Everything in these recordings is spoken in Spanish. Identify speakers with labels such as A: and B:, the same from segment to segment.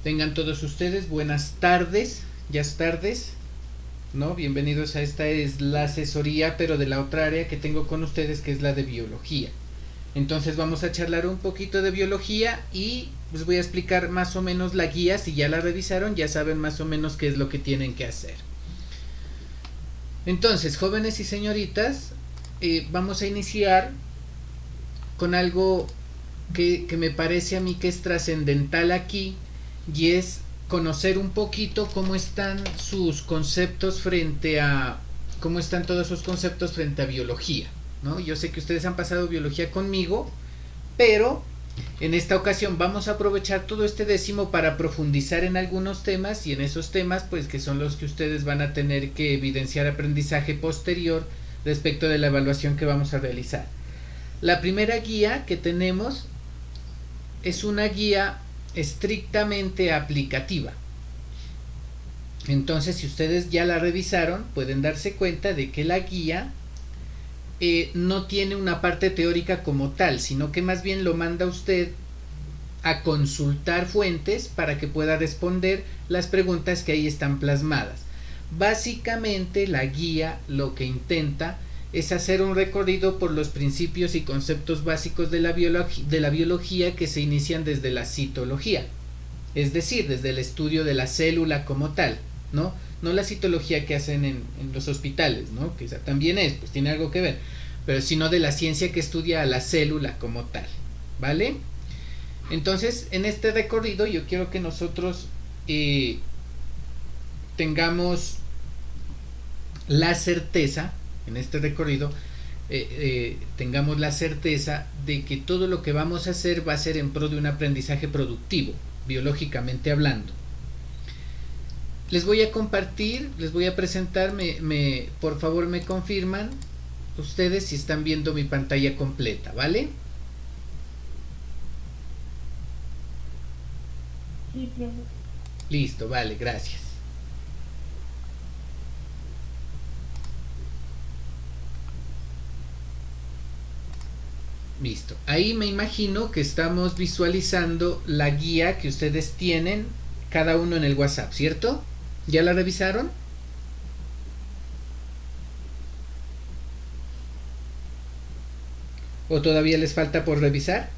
A: Tengan todos ustedes buenas tardes, ya es tardes, ¿no? Bienvenidos a esta es la asesoría, pero de la otra área que tengo con ustedes, que es la de biología. Entonces vamos a charlar un poquito de biología y les voy a explicar más o menos la guía. Si ya la revisaron, ya saben más o menos qué es lo que tienen que hacer. Entonces, jóvenes y señoritas, vamos a iniciar con algo que me parece a mí que es trascendental aquí, y es conocer un poquito cómo están sus conceptos frente a cómo están todos sus conceptos frente a biología, ¿no? Yo sé que ustedes han pasado biología conmigo, pero en esta ocasión vamos a aprovechar todo este décimo para profundizar en algunos temas, y en esos temas pues que son los que ustedes van a tener que evidenciar aprendizaje posterior respecto de la evaluación que vamos a realizar. La primera guía que tenemos es una guía estrictamente aplicativa. Entonces, si ustedes ya la revisaron, pueden darse cuenta de que la guía no tiene una parte teórica como tal, sino que más bien lo manda usted a consultar fuentes para que pueda responder las preguntas que ahí están plasmadas. Básicamente, la guía lo que intenta es hacer un recorrido por los principios y conceptos básicos de la biología que se inician desde la citología, es decir, desde el estudio de la célula como tal, ¿no? No la citología que hacen en los hospitales, ¿no? Que esa también pues tiene algo que ver, pero sino de la ciencia que estudia a la célula como tal, ¿vale? Entonces, en este recorrido yo quiero que nosotros tengamos la certeza, en este recorrido, tengamos la certeza de que todo lo que vamos a hacer va a ser en pro de un aprendizaje productivo, biológicamente hablando. Les voy a compartir, les voy a presentar, por favor me confirman ustedes si están viendo mi pantalla completa, ¿vale?
B: Sí, profe.
A: Listo, vale, gracias. Listo. Ahí me imagino que estamos visualizando la guía que ustedes tienen cada uno en el WhatsApp, ¿cierto? ¿Ya la revisaron? ¿O todavía les falta por revisar?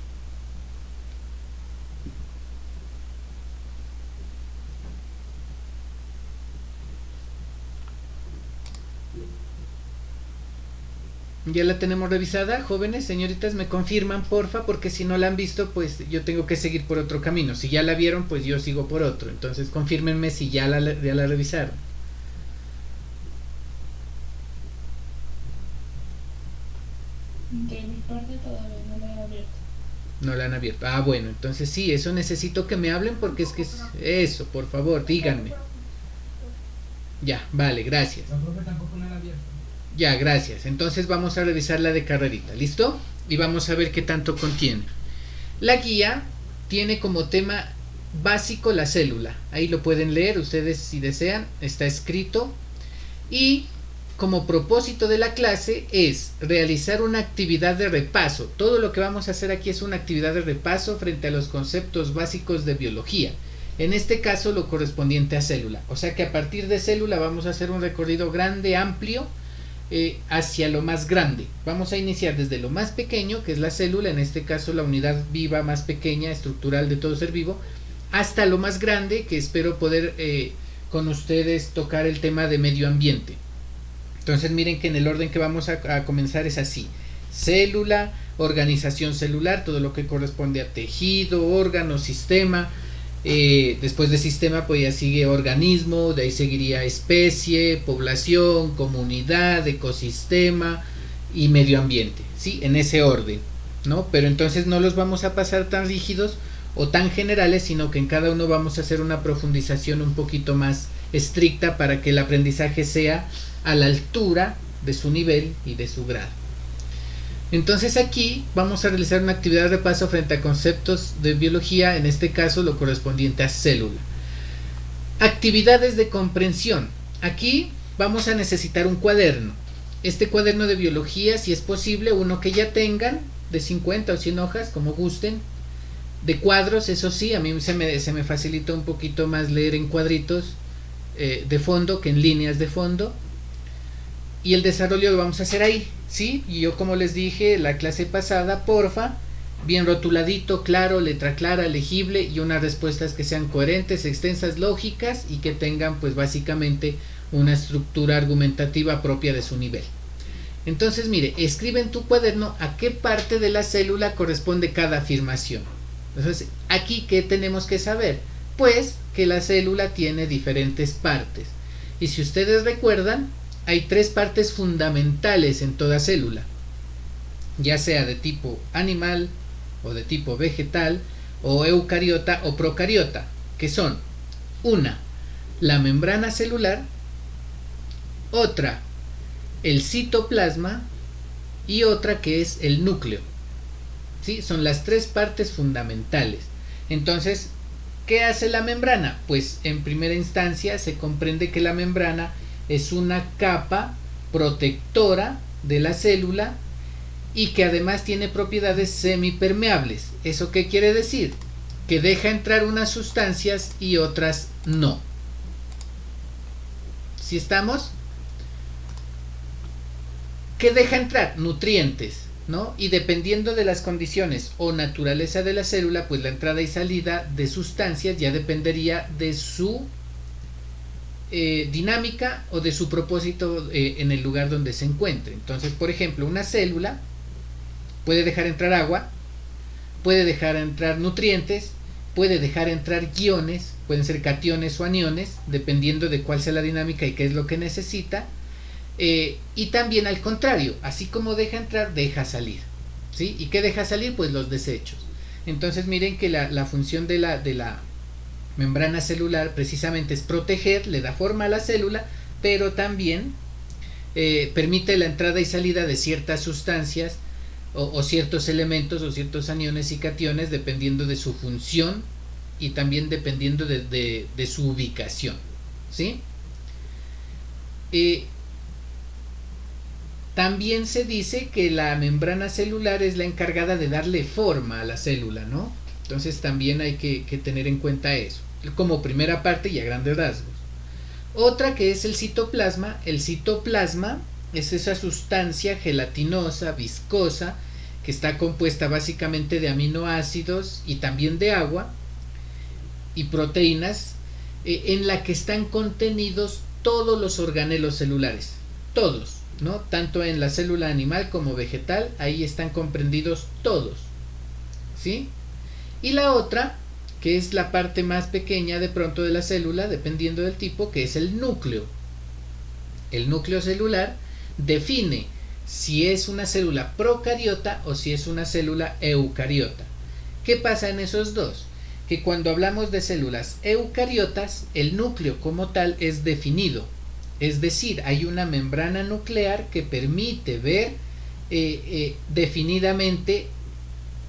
A: ¿Ya la tenemos revisada, jóvenes, señoritas? Me confirman, porfa, porque si no la han visto, pues yo tengo que seguir por otro camino. Si ya la vieron, pues yo sigo por otro. Entonces confírmenme si ya la revisaron.
B: De mi parte todavía no la he abierto.
A: No la han abierto. Ah, bueno, entonces sí, eso necesito que me hablen porque es que eso, por favor, díganme. Ya, vale, gracias.
C: La profe tampoco no la ha abierto.
A: Ya, gracias. Entonces vamos a revisar la de carrerita, ¿listo? Y vamos a ver qué tanto contiene. La guía tiene como tema básico la célula. Ahí lo pueden leer ustedes si desean, está escrito. Y como propósito de la clase es realizar una actividad de repaso. Todo lo que vamos a hacer aquí es una actividad de repaso frente a los conceptos básicos de biología. En este caso lo correspondiente a célula. O sea que a partir de célula vamos a hacer un recorrido grande, amplio, hacia lo más grande. Vamos a iniciar desde lo más pequeño, que es la célula, en este caso la unidad viva más pequeña, estructural de todo ser vivo, hasta lo más grande, que espero poder con ustedes tocar el tema de medio ambiente. Entonces miren que en el orden que vamos a comenzar es así: célula, organización celular, todo lo que corresponde a tejido, órgano, sistema. Después de sistema pues ya sigue organismo, de ahí seguiría especie, población, comunidad, ecosistema y medio ambiente, ¿sí? En ese orden, ¿no? Pero entonces no los vamos a pasar tan rígidos o tan generales, sino que en cada uno vamos a hacer una profundización un poquito más estricta para que el aprendizaje sea a la altura de su nivel y de su grado. Entonces aquí vamos a realizar una actividad de repaso frente a conceptos de biología, en este caso lo correspondiente a célula. Actividades de comprensión. Aquí vamos a necesitar un cuaderno. Este cuaderno de biología, si es posible, uno que ya tengan, de 50 o 100 hojas, como gusten. de cuadros, eso sí, a mí se me facilita un poquito más leer en cuadritos de fondo que en líneas de fondo. Y el desarrollo lo vamos a hacer ahí, ¿sí? Y yo, como les dije la clase pasada, porfa, bien rotuladito, claro, letra clara, legible, y unas respuestas que sean coherentes, extensas, lógicas y que tengan pues básicamente una estructura argumentativa propia de su nivel. Entonces, mire, escribe en tu cuaderno a qué parte de la célula corresponde cada afirmación. Entonces, aquí, ¿qué tenemos que saber? Pues que la célula tiene diferentes partes. Y si ustedes recuerdan, hay tres partes fundamentales en toda célula, ya sea de tipo animal o de tipo vegetal o eucariota o procariota, que son una, la membrana celular, otra, el citoplasma y otra que es el núcleo. ¿Sí? Son las tres partes fundamentales. Entonces, ¿qué hace la membrana? Pues en primera instancia se comprende que la membrana es una capa protectora de la célula y que además tiene propiedades semipermeables. ¿Eso qué quiere decir? Que deja entrar unas sustancias y otras no. ¿Sí estamos? ¿Qué deja entrar? Nutrientes, ¿no? Y dependiendo de las condiciones o naturaleza de la célula, pues la entrada y salida de sustancias ya dependería de su dinámica o de su propósito en el lugar donde se encuentre. Entonces, por ejemplo, una célula puede dejar entrar agua, puede dejar entrar nutrientes, puede dejar entrar iones, pueden ser cationes o aniones, dependiendo de cuál sea la dinámica y qué es lo que necesita. Y también al contrario, así como deja entrar, deja salir, ¿sí? ¿Y qué deja salir? Pues los desechos. Entonces miren que la función de la membrana celular precisamente es proteger, le da forma a la célula, pero también permite la entrada y salida de ciertas sustancias o ciertos elementos o ciertos aniones y cationes dependiendo de su función y también dependiendo de su ubicación, ¿sí? También se dice que la membrana celular es la encargada de darle forma a la célula, ¿no? Entonces también hay que tener en cuenta eso, como primera parte y a grandes rasgos. Otra que es el citoplasma. El citoplasma es esa sustancia gelatinosa, viscosa, que está compuesta básicamente de aminoácidos y también de agua y proteínas, en la que están contenidos todos los organelos celulares, todos, ¿no? Tanto en la célula animal como vegetal, ahí están comprendidos todos, ¿sí? Y la otra, que es la parte más pequeña de pronto de la célula, dependiendo del tipo, que es el núcleo. El núcleo celular define si es una célula procariota o si es una célula eucariota. ¿Qué pasa en esos dos? Que cuando hablamos de células eucariotas, el núcleo como tal es definido. Es decir, hay una membrana nuclear que permite ver definidamente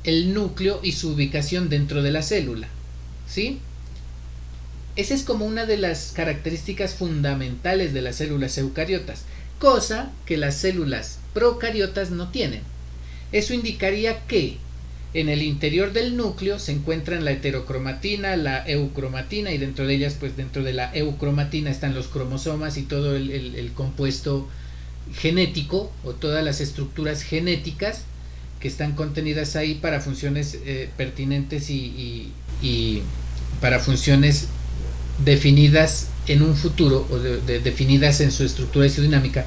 A: el núcleo y su ubicación dentro de la célula, ¿sí? Esa es como una de las características fundamentales de las células eucariotas, cosa que las células procariotas no tienen. Eso indicaría que en el interior del núcleo se encuentran la heterocromatina, la eucromatina, y dentro de ellas, pues dentro de la eucromatina están los cromosomas y todo el compuesto genético o todas las estructuras genéticas que están contenidas ahí para funciones pertinentes y para funciones definidas en un futuro o definidas en su estructura y su dinámica,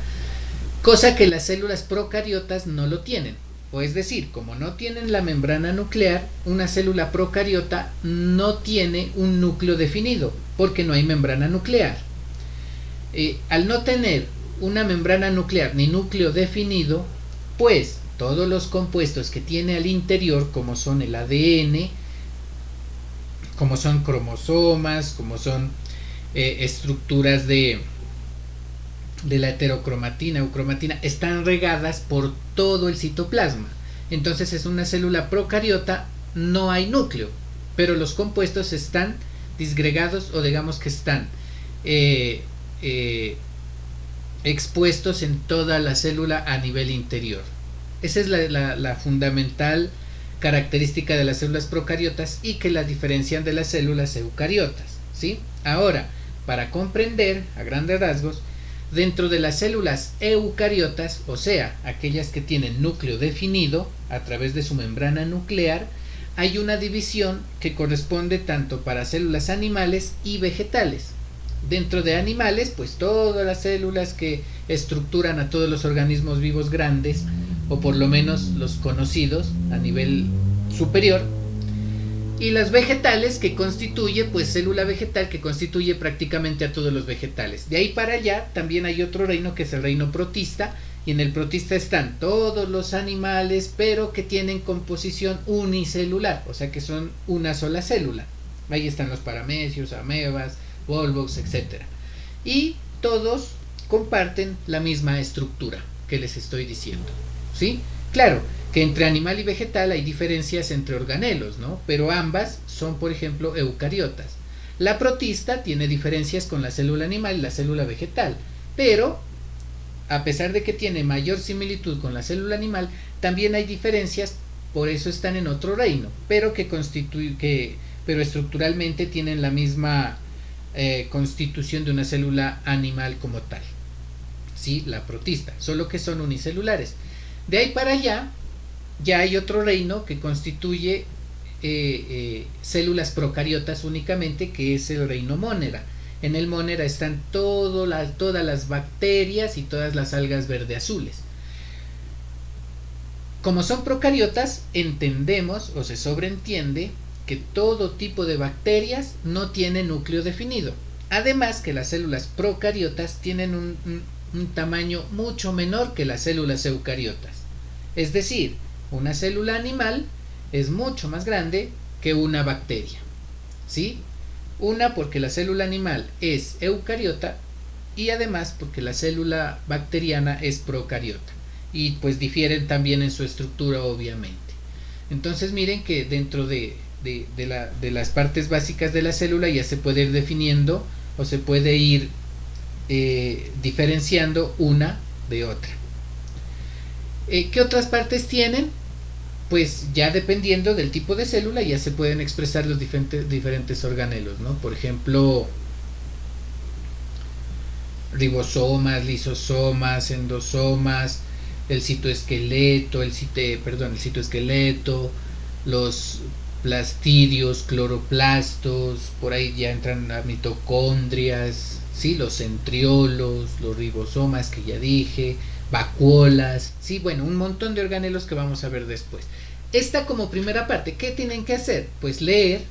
A: cosa que las células procariotas no lo tienen. O es decir, como no tienen la membrana nuclear, una célula procariota no tiene un núcleo definido porque no hay membrana nuclear. Al no tener una membrana nuclear ni núcleo definido, pues todos los compuestos que tiene al interior, como son el ADN, como son cromosomas, como son estructuras de la heterocromatina, eucromatina, están regadas por todo el citoplasma. Entonces es una célula procariota, no hay núcleo, pero los compuestos están disgregados o digamos que están expuestos en toda la célula a nivel interior. Esa es la fundamental característica de las células procariotas y que las diferencian de las células eucariotas, ¿sí? Ahora, para comprender a grandes rasgos, dentro de las células eucariotas, o sea, aquellas que tienen núcleo definido a través de su membrana nuclear, hay una división que corresponde tanto para células animales y vegetales. Dentro de animales, pues todas las células que estructuran a todos los organismos vivos grandes, o por lo menos los conocidos a nivel superior, y las vegetales, que constituye, pues célula vegetal que constituye prácticamente a todos los vegetales. De ahí para allá también hay otro reino que es el reino protista, y en el protista están todos los animales, pero que tienen composición unicelular, o sea que son una sola célula. Ahí están los paramecios, amebas, volvox, etc. Y todos comparten la misma estructura que les estoy diciendo, ¿sí? Claro que entre animal y vegetal hay diferencias entre organelos, ¿no? Pero ambas son, por ejemplo, eucariotas. La protista tiene diferencias con la célula animal y la célula vegetal, pero a pesar de que tiene mayor similitud con la célula animal, también hay diferencias, por eso están en otro reino, pero pero estructuralmente tienen la misma constitución de una célula animal como tal, ¿sí? La protista, solo que son unicelulares. De ahí para allá ya hay otro reino que constituye células procariotas únicamente, que es el reino Monera. En el Monera están todas las bacterias y todas las algas verde azules. Como son procariotas, entendemos o se sobreentiende que todo tipo de bacterias no tiene núcleo definido. Además que las células procariotas tienen un tamaño mucho menor que las células eucariotas. Es decir, una célula animal es mucho más grande que una bacteria, ¿sí? Una, porque la célula animal es eucariota, y además porque la célula bacteriana es procariota, y pues difieren también en su estructura, obviamente. Entonces miren que dentro de las partes básicas de la célula ya se puede ir definiendo o se puede ir diferenciando una de otra. ¿Qué otras partes tienen? Pues ya dependiendo del tipo de célula ya se pueden expresar los diferentes organelos, ¿no? Por ejemplo, ribosomas, lisosomas, endosomas, el citoesqueleto, los plastidios, cloroplastos, por ahí ya entran las mitocondrias, ¿sí? Los centriolos, los ribosomas que ya dije, vacuolas, sí, bueno, un montón de organelos que vamos a ver después. Esta como primera parte, ¿qué tienen que hacer? Pues leer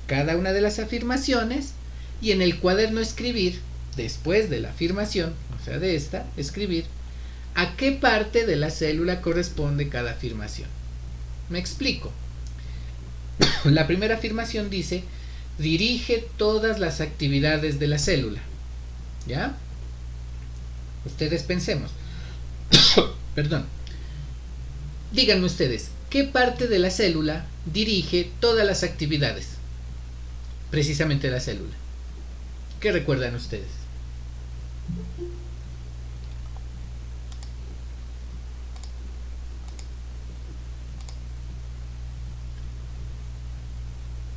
A: cada una de las afirmaciones y en el cuaderno escribir, después de la afirmación, o sea de esta, escribir a qué parte de la célula corresponde cada afirmación. Me explico. La primera afirmación dice: dirige todas las actividades de la célula. ¿Ya? Ustedes pensemos. Perdón. Díganme ustedes, ¿qué parte de la célula dirige todas las actividades? Precisamente la célula. ¿Qué recuerdan ustedes?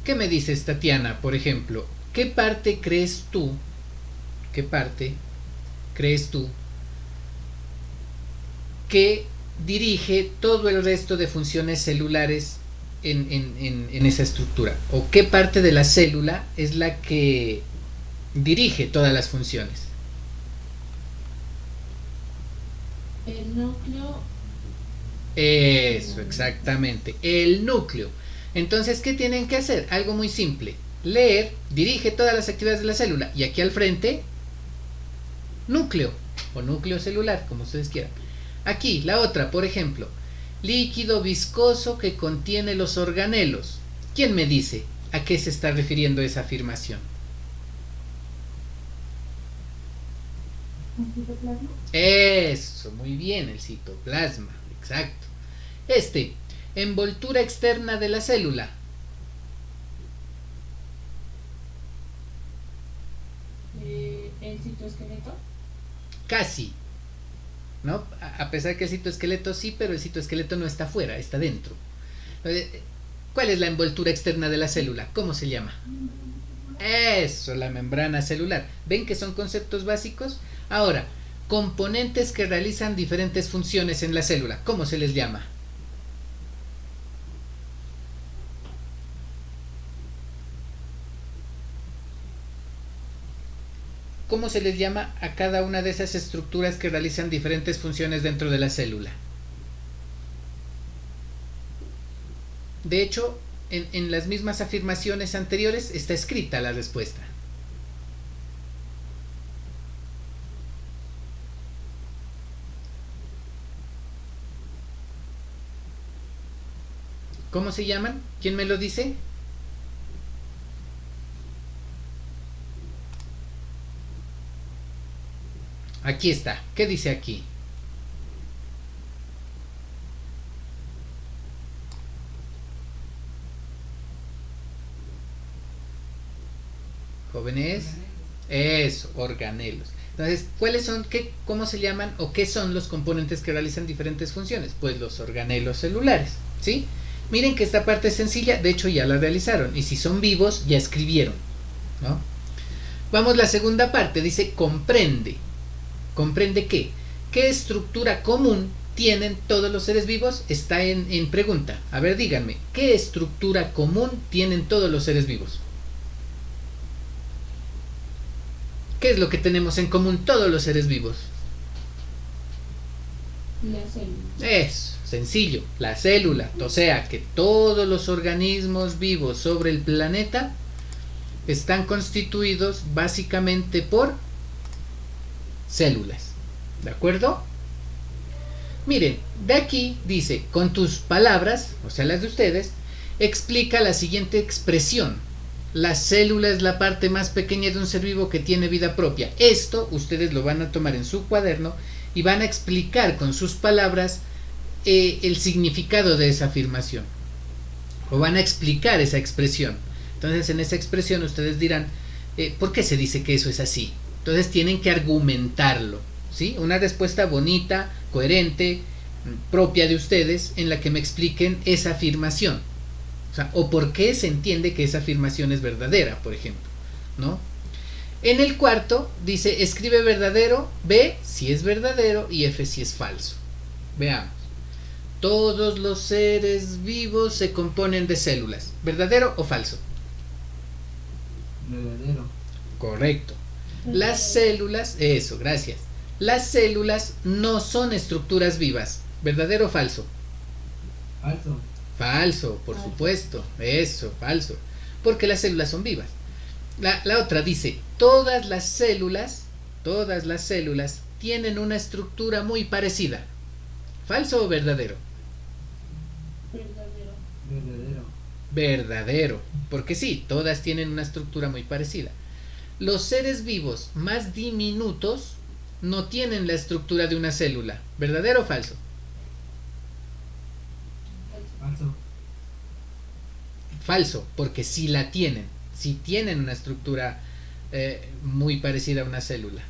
A: ¿Qué me dices, Tatiana, por ejemplo? ¿Qué parte crees tú que dirige todo el resto de funciones celulares en esa estructura? ¿O qué parte de la célula es la que dirige todas las funciones?
B: El núcleo.
A: Eso, exactamente, el núcleo. Entonces, ¿qué tienen que hacer? Algo muy simple. Leer, dirige todas las actividades de la célula. Y aquí al frente, núcleo o núcleo celular, como ustedes quieran. Aquí, la otra, por ejemplo, líquido viscoso que contiene los organelos. ¿Quién me dice a qué se está refiriendo esa afirmación?
B: ¿El citoplasma?
A: Eso, muy bien, el citoplasma, exacto. Envoltura externa de la célula.
B: El citoesqueleto.
A: Casi, ¿no? A pesar que el citoesqueleto sí, pero el citoesqueleto no está afuera, está dentro. ¿Cuál es la envoltura externa de la célula? ¿Cómo se llama? Eso, la membrana celular. ¿Ven que son conceptos básicos? Ahora, componentes que realizan diferentes funciones en la célula, ¿cómo se les llama? ¿Cómo se les llama a cada una de esas estructuras que realizan diferentes funciones dentro de la célula? De hecho, en las mismas afirmaciones anteriores está escrita la respuesta. ¿Cómo se llaman? ¿Quién me lo dice? Aquí está. ¿Qué dice aquí? Jóvenes. Eso, organelos. Entonces, ¿cuáles son, cómo se llaman o qué son los componentes que realizan diferentes funciones? Pues los organelos celulares, ¿sí? Miren que esta parte es sencilla, de hecho ya la realizaron. Y si son vivos, ya escribieron, ¿no? Vamos a la segunda parte, dice comprende. ¿Comprende qué? ¿Qué estructura común tienen todos los seres vivos? Está en pregunta. A ver, díganme, ¿qué estructura común tienen todos los seres vivos? ¿Qué es lo que tenemos en común todos los seres vivos?
B: La célula.
A: Es sencillo, la célula. O sea que todos los organismos vivos sobre el planeta están constituidos básicamente por células. ¿De acuerdo? Miren, de aquí dice, con tus palabras, o sea las de ustedes, explica la siguiente expresión. La célula es la parte más pequeña de un ser vivo que tiene vida propia. Esto ustedes lo van a tomar en su cuaderno y van a explicar con sus palabras el significado de esa afirmación. O van a explicar esa expresión. Entonces en esa expresión ustedes dirán, ¿por qué se dice que eso es así? Entonces tienen que argumentarlo, ¿sí? Una respuesta bonita, coherente, propia de ustedes, en la que me expliquen esa afirmación. O sea, o por qué se entiende que esa afirmación es verdadera, por ejemplo, ¿no? En el cuarto dice, escribe verdadero, B si es verdadero y F si es falso. Veamos. Todos los seres vivos se componen de células. ¿Verdadero o falso?
C: Verdadero.
A: Correcto. Las células, eso, gracias. Las células no son estructuras vivas. ¿Verdadero o falso?
C: Falso.
A: Falso, por supuesto. Eso, falso. Porque las células son vivas. La otra dice, todas las células tienen una estructura muy parecida. ¿Falso o verdadero?
B: Verdadero.
C: Verdadero.
A: Verdadero. Porque sí, todas tienen una estructura muy parecida. Los seres vivos más diminutos no tienen la estructura de una célula. ¿Verdadero o falso?
C: Falso.
A: Falso, porque sí la tienen. Sí tienen una estructura muy parecida a una célula,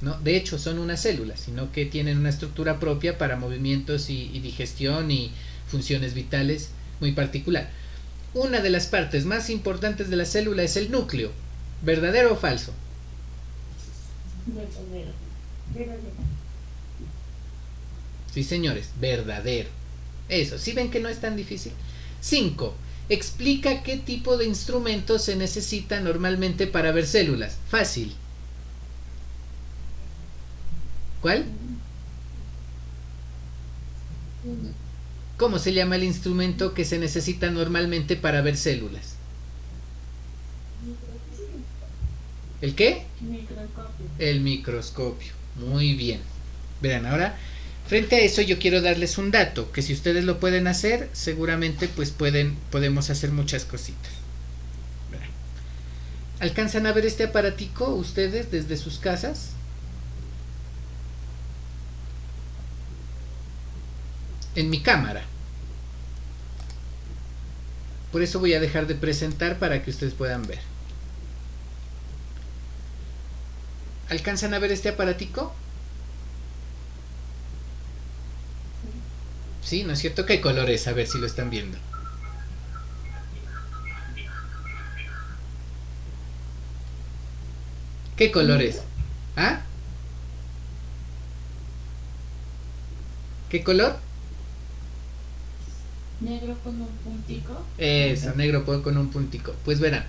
A: ¿no? De hecho, son una célula, sino que tienen una estructura propia para movimientos y digestión y funciones vitales muy particular. Una de las partes más importantes de la célula es el núcleo. ¿Verdadero o falso?
B: Verdadero. Verdadero.
A: Sí, señores, verdadero. Eso, ¿sí ven que no es tan difícil? 5. Explica qué tipo de instrumentos se necesita normalmente para ver células. Fácil. ¿Cuál? ¿Cómo se llama el instrumento que se necesita normalmente para ver células? ¿El qué?
B: Microscopio.
A: El microscopio. Muy bien. Verán, ahora, frente a eso yo quiero darles un dato, que si ustedes lo pueden hacer, seguramente pues podemos hacer muchas cositas. Verán. ¿Alcanzan a ver este aparatico ustedes desde sus casas? En mi cámara. Por eso voy a dejar de presentar para que ustedes puedan ver. ¿Alcanzan a ver este aparatico? ¿Sí? ¿No es cierto? ¿Qué color es? A ver si lo están viendo. ¿Qué color es? ¿Ah? ¿Qué color?
B: Negro con un puntico.
A: Eso, negro con un puntico. Pues verán,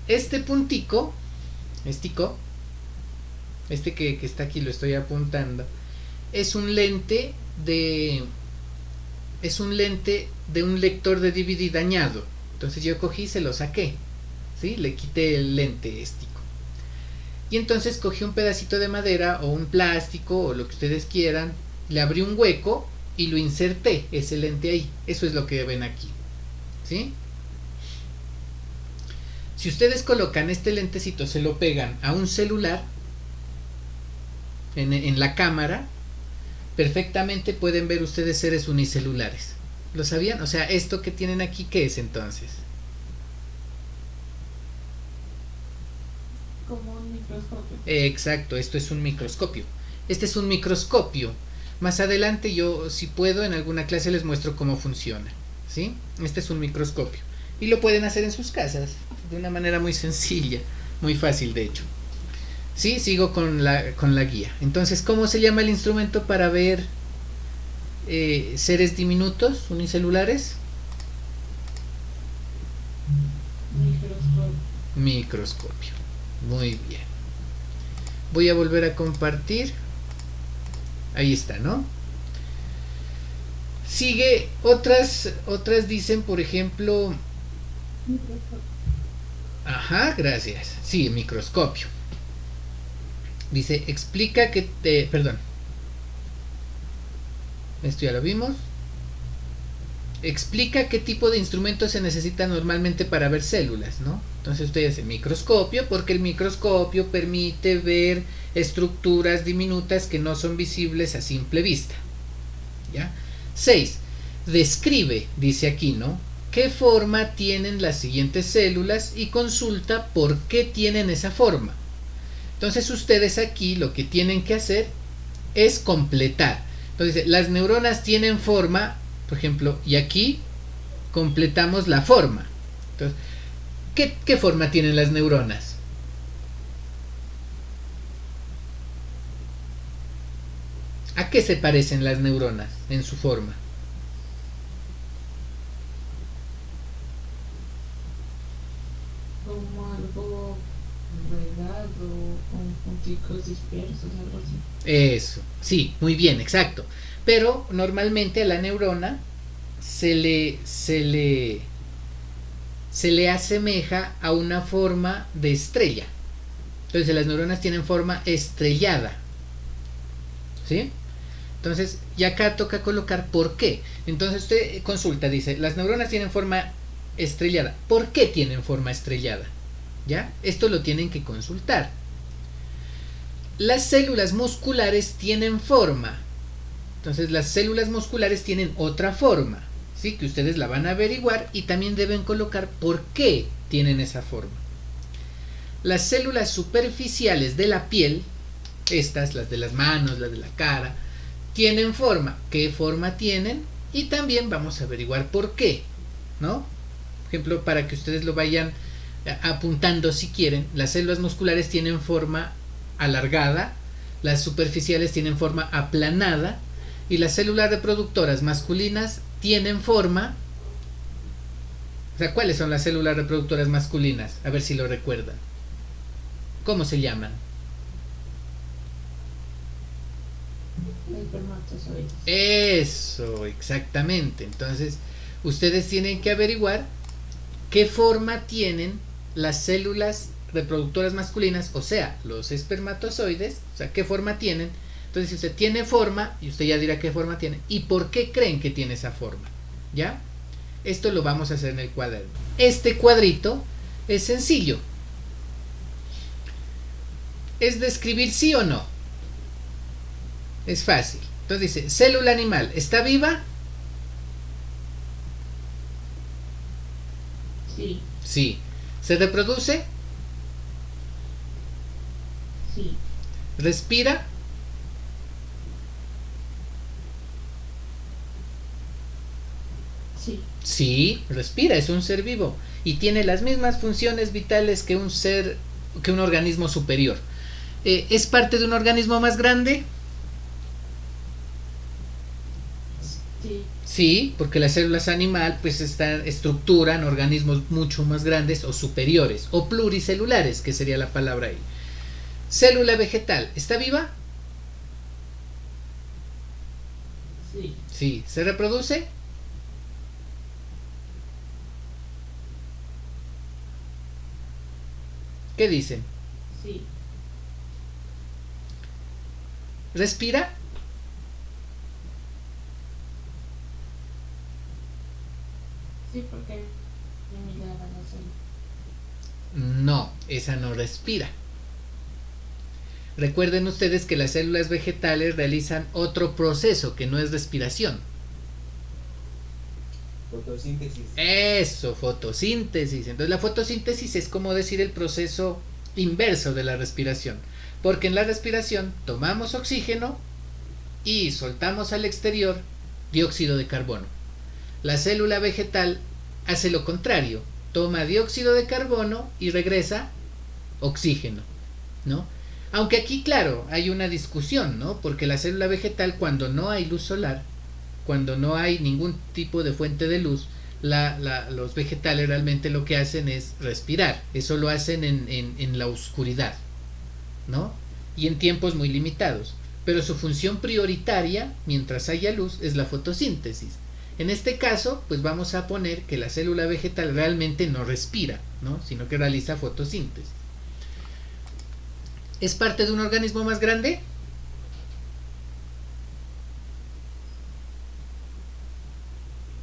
A: este puntico, este que está aquí, lo estoy apuntando, es un lente de un lector de DVD dañado. Entonces yo cogí y se lo saqué, ¿sí? Le quité el lente estico. Y entonces cogí un pedacito de madera o un plástico o lo que ustedes quieran, le abrí un hueco y lo inserté, ese lente ahí. Eso es lo que ven aquí, ¿sí? Si ustedes colocan este lentecito, se lo pegan a un celular en la cámara, perfectamente pueden ver ustedes seres unicelulares. ¿Lo sabían? O sea, esto que tienen aquí, ¿qué es entonces?
B: Como un microscopio.
A: Exacto, esto es un microscopio. Este es un microscopio. Más adelante yo, si puedo, en alguna clase les muestro cómo funciona, ¿sí? Este es un microscopio. Y lo pueden hacer en sus casas, de una manera muy sencilla, muy fácil de hecho. Sí, sigo con la guía. Entonces, ¿cómo se llama el instrumento para ver seres diminutos, unicelulares?
B: Microscopio.
A: Microscopio. Muy bien. Voy a volver a compartir. Ahí está, ¿no? Sigue, otras dicen, por ejemplo...
B: Microscopio.
A: Ajá, gracias. Sí, microscopio. Dice, explica que... perdón. Esto ya lo vimos. Explica qué tipo de instrumentos se necesita normalmente para ver células, ¿no? Entonces usted dice microscopio, porque el microscopio permite ver estructuras diminutas que no son visibles a simple vista. ¿Ya? 6. Describe, dice aquí, ¿no? ¿Qué forma tienen las siguientes células? Y consulta por qué tienen esa forma. Entonces ustedes aquí lo que tienen que hacer es completar. Entonces las neuronas tienen forma, por ejemplo, y aquí completamos la forma. Entonces, ¿qué forma tienen las neuronas? ¿A qué se parecen las neuronas en su forma?
B: Como algo enredado, con punticos dispersos, algo así.
A: Eso, sí, muy bien, exacto. Pero normalmente a la neurona se le asemeja a una forma de estrella. Entonces las neuronas tienen forma estrellada, ¿sí? Entonces, y acá toca colocar por qué. Entonces usted consulta, dice, las neuronas tienen forma estrellada. ¿Por qué tienen forma estrellada? ¿Ya? Esto lo tienen que consultar. Las células musculares tienen forma. Entonces las células musculares tienen otra forma, ¿sí? Que ustedes la van a averiguar y también deben colocar por qué tienen esa forma. Las células superficiales de la piel, estas, las de las manos, las de la cara, tienen forma. ¿Qué forma tienen? Y también vamos a averiguar por qué, ¿no? Por ejemplo, para que ustedes lo vayan apuntando si quieren, las células musculares tienen forma alargada, las superficiales tienen forma aplanada y las células reproductoras masculinas tienen forma... O sea, ¿cuáles son las células reproductoras masculinas? A ver si lo recuerdan. ¿Cómo se llaman?
B: Espermatozoides.
A: Eso, exactamente. Entonces, ustedes tienen que averiguar qué forma tienen las células reproductoras masculinas, o sea, los espermatozoides, o sea, qué forma tienen. Entonces, si usted tiene forma, y usted ya dirá qué forma tiene, y por qué creen que tiene esa forma, ¿ya? Esto lo vamos a hacer en el cuaderno. Este cuadrito es sencillo. Es describir sí o no. Es fácil. Entonces dice, célula animal, ¿está viva?
B: Sí.
A: Sí. ¿Se reproduce?
B: Sí.
A: ¿Respira?
B: Sí.
A: Sí, respira, es un ser vivo y tiene las mismas funciones vitales que un organismo superior. ¿Es parte de un organismo más grande?
B: Sí.
A: Sí, porque las células animal pues estructuran organismos mucho más grandes o superiores o pluricelulares, que sería la palabra ahí. Célula vegetal, ¿está viva?
B: Sí.
A: Sí, ¿se reproduce? ¿Qué dicen?
B: Sí.
A: ¿Respira?
B: Sí, porque me miraba la célula.
A: No, esa no respira. Recuerden ustedes que las células vegetales realizan otro proceso que no es respiración.
D: Fotosíntesis.
A: Eso, fotosíntesis. Entonces la fotosíntesis es como decir el proceso inverso de la respiración. Porque en la respiración tomamos oxígeno y soltamos al exterior dióxido de carbono. La célula vegetal hace lo contrario. Toma dióxido de carbono y regresa oxígeno, ¿no? Aunque aquí, claro, hay una discusión, ¿no? Porque la célula vegetal, cuando no hay luz solar, cuando no hay ningún tipo de fuente de luz, los vegetales realmente lo que hacen es respirar. Eso lo hacen en la oscuridad, ¿no? Y en tiempos muy limitados. Pero su función prioritaria, mientras haya luz, es la fotosíntesis. En este caso, pues vamos a poner que la célula vegetal realmente no respira, ¿no? Sino que realiza fotosíntesis. ¿Es parte de un organismo más grande?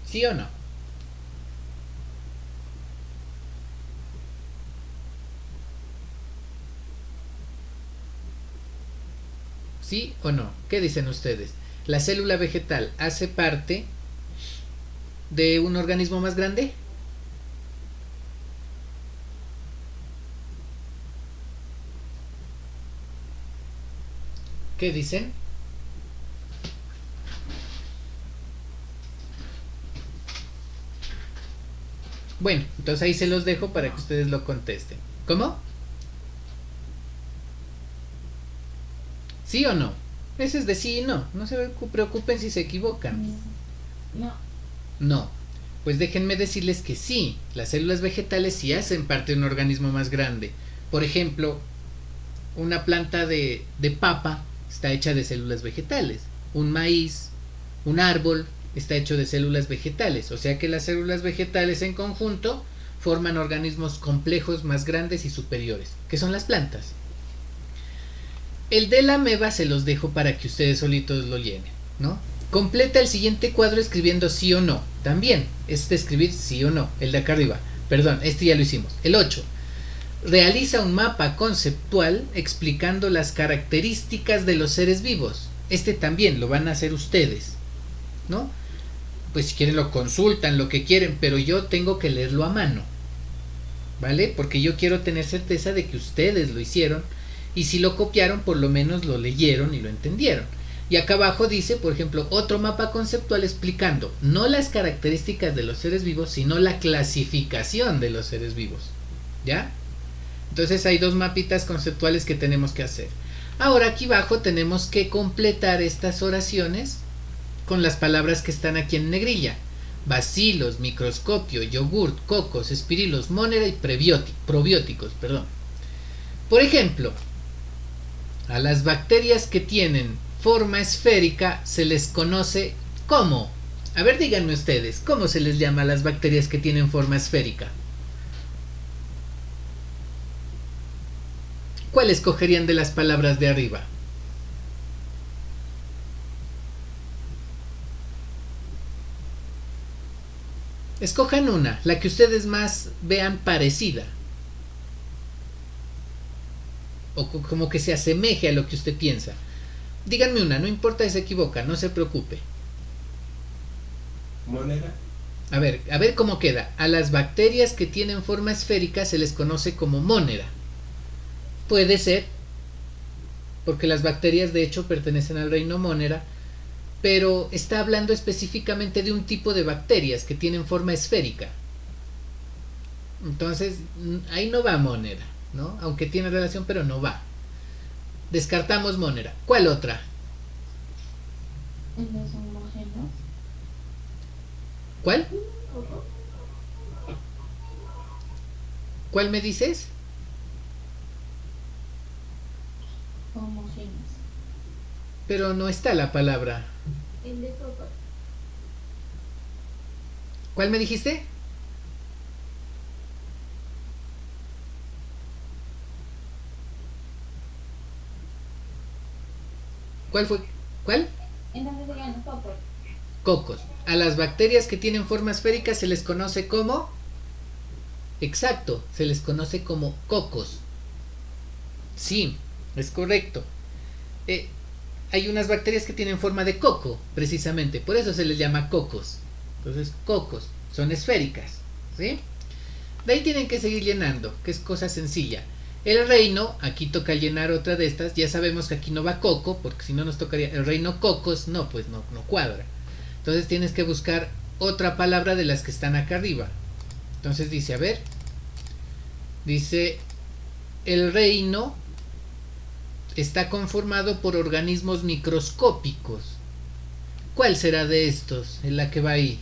A: ¿Sí o no? ¿Sí o no? ¿Qué dicen ustedes? ¿La célula vegetal hace parte de un organismo más grande? ¿Qué dicen? Bueno, entonces ahí se los dejo para que ustedes lo contesten. ¿Cómo? ¿Sí o no? Ese es de sí y no. No se preocupen si se equivocan.
B: No.
A: No. Pues déjenme decirles que sí, las células vegetales sí hacen parte de un organismo más grande. Por ejemplo, una planta de papa está hecha de células vegetales. Un maíz, un árbol está hecho de células vegetales. O sea que las células vegetales en conjunto forman organismos complejos más grandes y superiores, que son las plantas. El de la ameba se los dejo para que ustedes solitos lo llenen, ¿no? Completa el siguiente cuadro escribiendo sí o no. También es de escribir sí o no, el de acá arriba. Perdón, este ya lo hicimos. El 8. Realiza un mapa conceptual explicando las características de los seres vivos. Este también lo van a hacer ustedes, ¿no? Pues si quieren lo consultan, lo que quieren, pero yo tengo que leerlo a mano, ¿vale? Porque yo quiero tener certeza de que ustedes lo hicieron y si lo copiaron, por lo menos lo leyeron y lo entendieron. Y acá abajo dice, por ejemplo, otro mapa conceptual explicando no las características de los seres vivos, sino la clasificación de los seres vivos, ¿ya? Entonces hay dos mapitas conceptuales que tenemos que hacer. Ahora aquí abajo tenemos que completar estas oraciones con las palabras que están aquí en negrilla. Bacilos, microscopio, yogurt, cocos, espirilos, mónera y probióticos. Por ejemplo, a las bacterias que tienen forma esférica se les conoce ¿cómo? A ver, díganme ustedes, ¿cómo se les llama a las bacterias que tienen forma esférica? ¿Cuál escogerían de las palabras de arriba? Escojan una, la que ustedes más vean parecida. O como que se asemeje a lo que usted piensa. Díganme una, no importa si se equivoca, no se preocupe.
D: Monera.
A: A ver cómo queda. A las bacterias que tienen forma esférica se les conoce como mónera. Puede ser, porque las bacterias de hecho pertenecen al reino mónera, pero está hablando específicamente de un tipo de bacterias que tienen forma esférica. Entonces, ahí no va mónera, ¿no? Aunque tiene relación, pero no va. Descartamos monera. ¿Cuál otra?
B: En los homogéneos.
A: ¿Cuál? ¿Cuál me dices?
B: Homogéneos.
A: Pero no está la palabra.
B: El de coco.
A: ¿Cuál me dijiste? ¿Cuál fue? ¿Cuál?
B: En donde se llaman coco.
A: Cocos. A las bacterias que tienen forma esférica se les conoce como... Exacto, se les conoce como cocos. Sí, es correcto. Hay unas bacterias que tienen forma de coco, precisamente, por eso se les llama cocos. Entonces, cocos, son esféricas, ¿sí? De ahí tienen que seguir llenando, que es cosa sencilla. El reino, aquí toca llenar otra de estas, ya sabemos que aquí no va coco, porque si no nos tocaría el reino cocos, no, pues no cuadra. Entonces tienes que buscar otra palabra de las que están acá arriba. Entonces dice, a ver, dice, el reino está conformado por organismos microscópicos. ¿Cuál será de estos? En la que va ahí.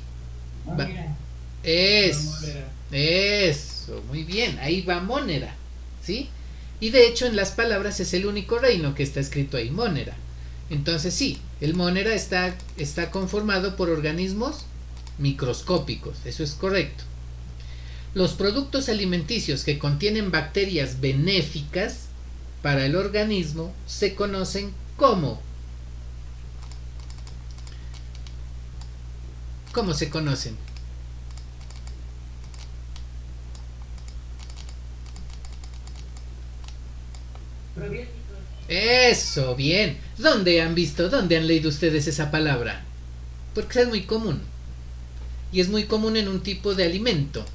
A: Eso, muy bien, ahí va Monera, ¿sí? Y de hecho en las palabras es el único reino que está escrito ahí, Monera. Entonces sí, el Monera está conformado por organismos microscópicos, eso es correcto. Los productos alimenticios que contienen bacterias benéficas para el organismo se conocen como... ¿Cómo se conocen?
C: Probióticos.
A: Eso, bien. ¿Dónde han visto, dónde han leído ustedes esa palabra? Porque es muy común. Y es muy común en un tipo de alimento.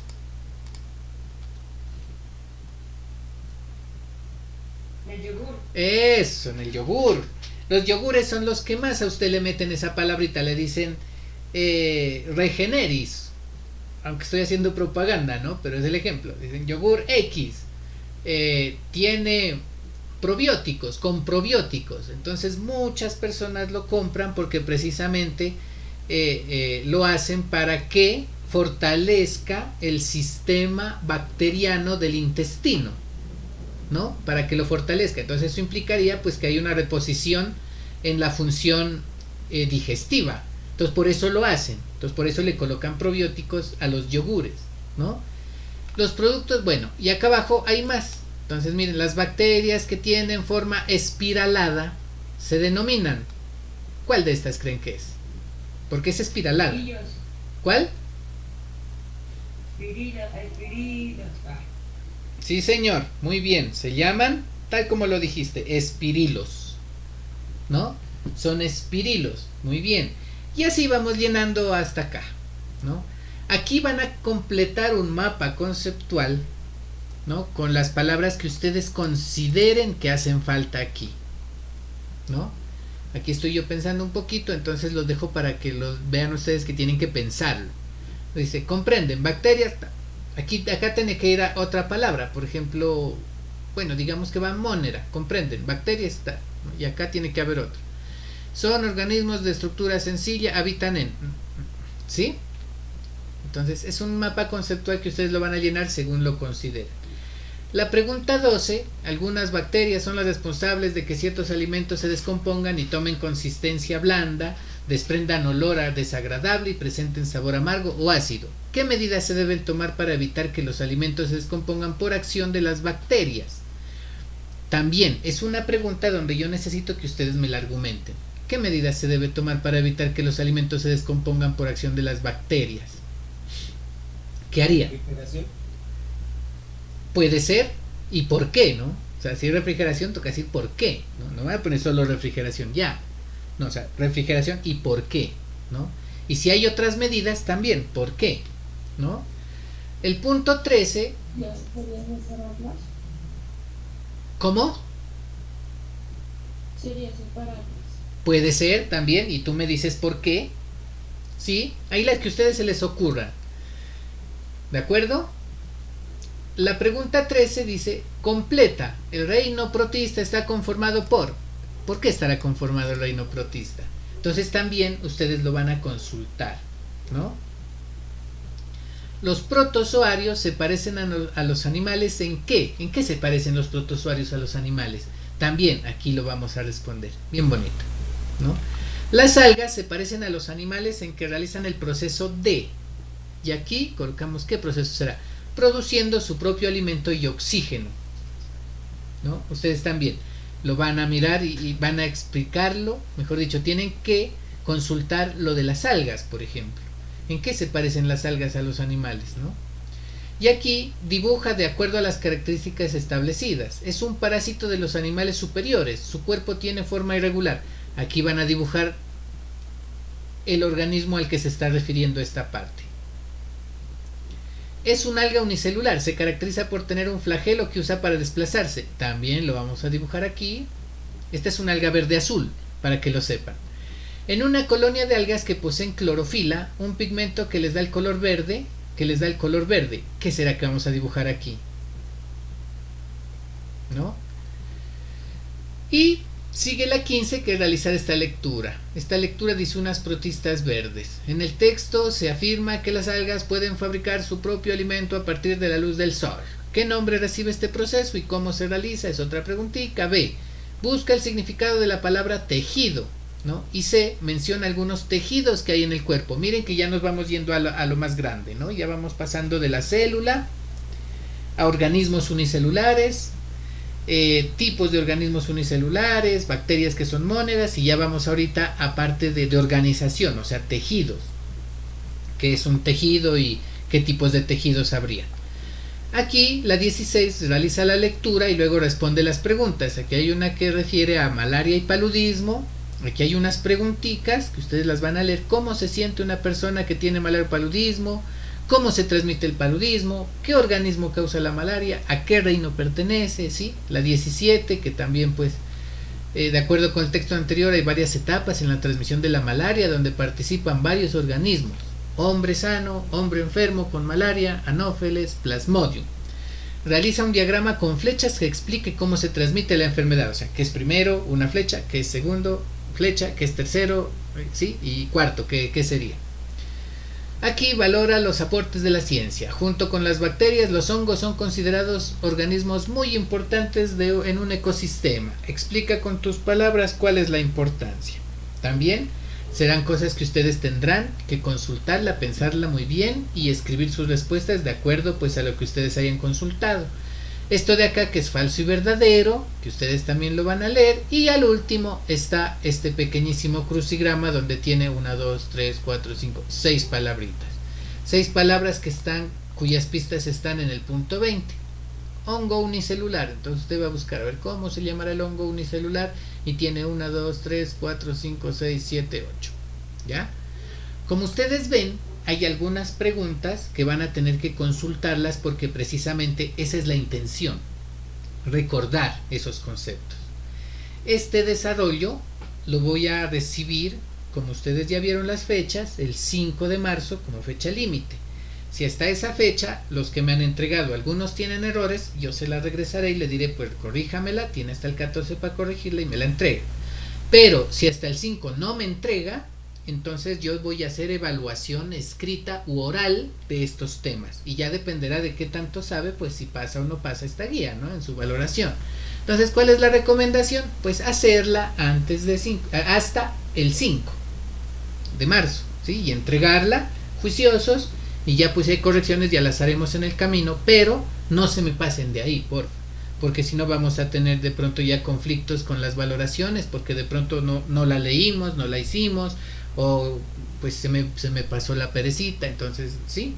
C: El yogur.
A: Eso, en el yogur. Los yogures son los que más a usted le meten esa palabrita, le dicen regeneris. Aunque estoy haciendo propaganda, ¿no? Pero es el ejemplo. Dicen yogur X. Tiene probióticos, con probióticos. Entonces muchas personas lo compran porque precisamente lo hacen para que fortalezca el sistema bacteriano del intestino, ¿no? Para que lo fortalezca. Entonces eso implicaría pues que hay una reposición en la función digestiva. Entonces por eso lo hacen. Entonces por eso le colocan probióticos a los yogures, ¿no? Los productos, bueno, y acá abajo hay más. Entonces miren, las bacterias que tienen forma espiralada se denominan. ¿Cuál de estas creen que es? ¿Por qué es espiralada?
C: Pillos.
A: ¿Cuál?
C: Espirilos.
A: Sí, señor, muy bien. Se llaman, tal como lo dijiste, espirilos, ¿no? Son espirilos, muy bien. Y así vamos llenando hasta acá, ¿no? Aquí van a completar un mapa conceptual, ¿no? Con las palabras que ustedes consideren que hacen falta aquí, ¿no? Aquí estoy yo pensando un poquito, entonces los dejo para que los vean ustedes que tienen que pensarlo. Dice, comprenden, bacterias. Acá tiene que ir a otra palabra, por ejemplo, bueno, digamos que va Monera, comprenden, bacterias está, ¿no? Y acá tiene que haber otro. Son organismos de estructura sencilla, habitan en, ¿sí? Entonces es un mapa conceptual que ustedes lo van a llenar según lo consideren. La pregunta 12, algunas bacterias son las responsables de que ciertos alimentos se descompongan y tomen consistencia blanda, desprendan olor desagradable y presenten sabor amargo o ácido. ¿Qué medidas se deben tomar para evitar que los alimentos se descompongan por acción de las bacterias? También es una pregunta donde yo necesito que ustedes me la argumenten. ¿Qué medidas se debe tomar para evitar que los alimentos se descompongan por acción de las bacterias? ¿Qué haría?
C: Refrigeración.
A: Puede ser, ¿y por qué, no? O sea, si es refrigeración, toca decir por qué, ¿no? No voy a poner solo refrigeración, ya. No, o sea, refrigeración y por qué, ¿no? Y si hay otras medidas, también, ¿por qué? ¿No? El punto 13...
B: ¿Ya podrías separarlas?
A: ¿Cómo?
B: Sería separarlas.
A: Puede ser también, y tú me dices por qué. ¿Sí? Ahí las que a ustedes se les ocurran. ¿De acuerdo? La pregunta 13 dice, completa. El reino protista está conformado ¿por qué estará conformado el reino protista? Entonces también ustedes lo van a consultar, ¿no? Los protozoarios se parecen a los animales ¿en qué? ¿En qué se parecen los protozoarios a los animales? También aquí lo vamos a responder, bien bonito, ¿no? Las algas se parecen a los animales en que realizan el proceso de, y aquí colocamos ¿qué proceso será? Produciendo su propio alimento y oxígeno, ¿no? Ustedes también lo van a mirar y van a explicarlo, mejor dicho, tienen que consultar lo de las algas, por ejemplo. ¿En qué se parecen las algas a los animales, no? Y aquí dibuja de acuerdo a las características establecidas. Es un parásito de los animales superiores. Su cuerpo tiene forma irregular. Aquí van a dibujar el organismo al que se está refiriendo esta parte. Es un alga unicelular. Se caracteriza por tener un flagelo que usa para desplazarse. También lo vamos a dibujar aquí. Esta es un alga verde-azul, para que lo sepan. En una colonia de algas que poseen clorofila, un pigmento que les da el color verde, ¿qué será que vamos a dibujar aquí? ¿No? Y sigue la 15, que es realizar esta lectura. Esta lectura dice unas protistas verdes. En el texto se afirma que las algas pueden fabricar su propio alimento a partir de la luz del sol. ¿Qué nombre recibe este proceso y cómo se realiza? Es otra preguntita. B. Busca el significado de la palabra tejido, ¿no? Y C, menciona algunos tejidos que hay en el cuerpo. Miren que ya nos vamos yendo a lo más grande, ¿no? Ya vamos pasando de la célula a organismos unicelulares, tipos de organismos unicelulares, bacterias que son mónadas, y ya vamos ahorita a parte de organización, o sea, tejidos. ¿Qué es un tejido y qué tipos de tejidos habría? Aquí la 16 realiza la lectura y luego responde las preguntas. Aquí hay una que refiere a malaria y paludismo. Aquí hay unas preguntitas que ustedes las van a leer. ¿Cómo se siente una persona que tiene malaria o paludismo? ¿Cómo se transmite el paludismo? ¿Qué organismo causa la malaria? ¿A qué reino pertenece? ¿Sí? La 17, que también pues de acuerdo con el texto anterior hay varias etapas en la transmisión de la malaria donde participan varios organismos. Hombre sano, hombre enfermo con malaria, anófeles, plasmodium. Realiza un diagrama con flechas que explique cómo se transmite la enfermedad, o sea, qué es primero una flecha, qué es segundo flecha, qué es tercero, ¿sí? Y cuarto, qué sería. Aquí valora los aportes de la ciencia. Junto con las bacterias, los hongos son considerados organismos muy importantes en un ecosistema. Explica con tus palabras cuál es la importancia. También serán cosas que ustedes tendrán que consultarla, pensarla muy bien y escribir sus respuestas de acuerdo pues a lo que ustedes hayan consultado. Esto de acá que es falso y verdadero, que ustedes también lo van a leer, y al último está este pequeñísimo crucigrama donde tiene 1, 2, 3, 4, 5, 6 palabritas. 6 palabras cuyas pistas están en el punto 20. Hongo unicelular, entonces usted va a buscar a ver cómo se llamará el hongo unicelular y tiene 1, 2, 3, 4, 5, 6, 7, 8. ¿Ya? Como ustedes ven, hay algunas preguntas que van a tener que consultarlas porque precisamente esa es la intención, recordar esos conceptos. Este desarrollo lo voy a recibir, como ustedes ya vieron las fechas, el 5 de marzo como fecha límite. Si hasta esa fecha los que me han entregado algunos tienen errores, yo se la regresaré y le diré pues corríjamela, tiene hasta el 14 para corregirla y me la entrega. Pero si hasta el 5 no me entrega, entonces yo voy a hacer evaluación escrita u oral de estos temas y ya dependerá de qué tanto sabe, pues si pasa o no pasa esta guía, ¿no? En su valoración. Entonces, ¿cuál es la recomendación? Pues hacerla hasta el 5 de marzo, ¿sí? Y entregarla juiciosos, y ya pues si hay correcciones ya las haremos en el camino, pero no se me pasen de ahí, porque si no vamos a tener de pronto ya conflictos con las valoraciones, porque de pronto no la leímos, no la hicimos, o pues se me pasó la perecita. Entonces sí,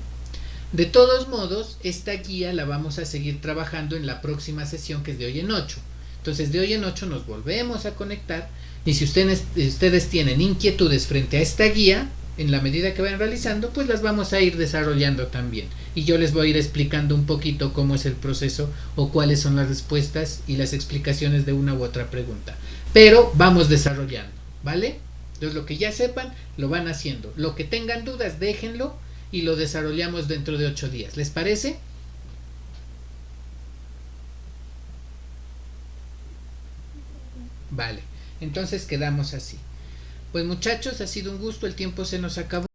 A: de todos modos esta guía la vamos a seguir trabajando en la próxima sesión, que es de hoy en 8. Entonces de hoy en 8 nos volvemos a conectar, y si ustedes tienen inquietudes frente a esta guía, en la medida que vayan realizando, pues las vamos a ir desarrollando también, y yo les voy a ir explicando un poquito cómo es el proceso o cuáles son las respuestas y las explicaciones de una u otra pregunta, pero vamos desarrollando, ¿vale? Entonces lo que ya sepan lo van haciendo, lo que tengan dudas déjenlo y lo desarrollamos dentro de 8 días, ¿les parece? Vale, entonces quedamos así. Pues muchachos, ha sido un gusto, el tiempo se nos acabó.